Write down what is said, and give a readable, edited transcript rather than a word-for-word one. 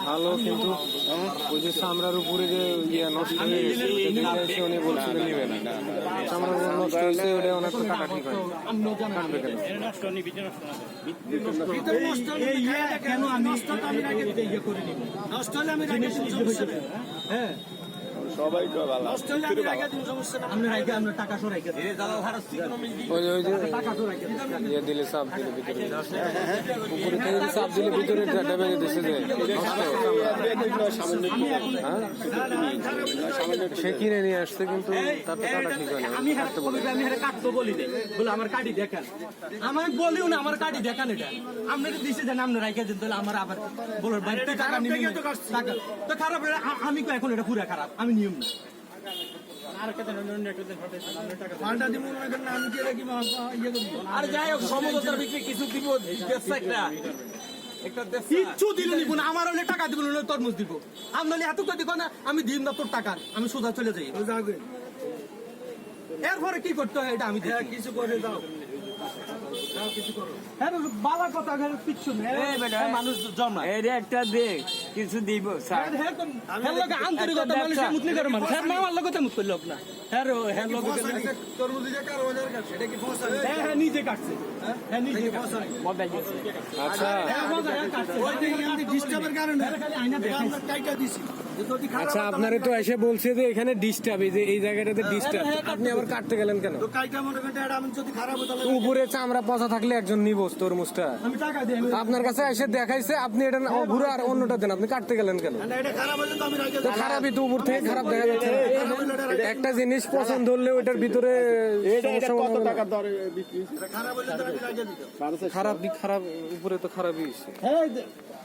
ভালো, কিন্তু ওই যে চামড়ার উপরে যে ইয়ে নষ্ট হয়ে গেছে ওইটা দেখে এসে উনি বলছিল নিবে না। চামড়ার উপর নষ্ট হয়েছে, ওটা অনেক টাকা ঠিক হয় কাটবে কেন? কেন আমি নষ্ট হলে আমি হ্যাঁ সবাই আমরা টাকা সরাই ওই যে ইয়ে দিলে চাপ দিলে ভিতরে, উপরে থেকে যে চাপ দিলে ভিতরে ডেবে দিছে যে সে কিনে নিয়ে আসছে, কিন্তু তার তো টাকা ঠিক হয় না। আমি কাটতে বলি বলে আমার কাটি দেখান, আমার বলিও না আমার কাটি দেখান, এটা আপনাকে দিছে জানেন আপনার রাইখা দিন, তাহলে আমার আবার বলার বাড়িতে টাকা নিবি তো খারাপ, আমি এখন এটা পুরা খারাপ, আমি নিয়ম না আর যাই হোক সমঝোতার ভিত্তিতে কিছু দিব কিচ্ছু দিলে নিব না, আমার হলে টাকা দিব না, তরমুজ দিব। আপনার এত কথা দেখো না, আমি দিব না তোর টাকা, আমি সোজা চলে যাই। এরপরে কি করতে হয় এটা আমি কিছু করে দাও, বালা কথা কিচ্ছু মানুষ জমা একটা দেখ কিছু দিব আন্তরিকতা মানুষের মুতলি করে মানুষ আমার লোক মুত করলো না। হ্যাঁ নিজে কাটছে, হ্যাঁ নিজে আচ্ছা আচ্ছা, আপনারে তো এসে বলছে যে এখানে ডিস্টার্ব, এই যে এই জায়গাটাতে ডিস্টার্ব, আপনি আবার কাটতে গেলেন কেন? উপরে চামড়া পচা থাকলে একজন নিবস তরমুজটা, আপনার কাছে এসে দেখাইছে, আপনি এটা ঘুরে আর অন্যটা দেন, আপনি কাটতে গেলেন কেন? তো খারাপই তো, উপর থেকে খারাপ দেখা যাচ্ছে। একটা জিনিস পছন্দ হলে ওইটার ভিতরে খারাপ, উপরে তো খারাপই।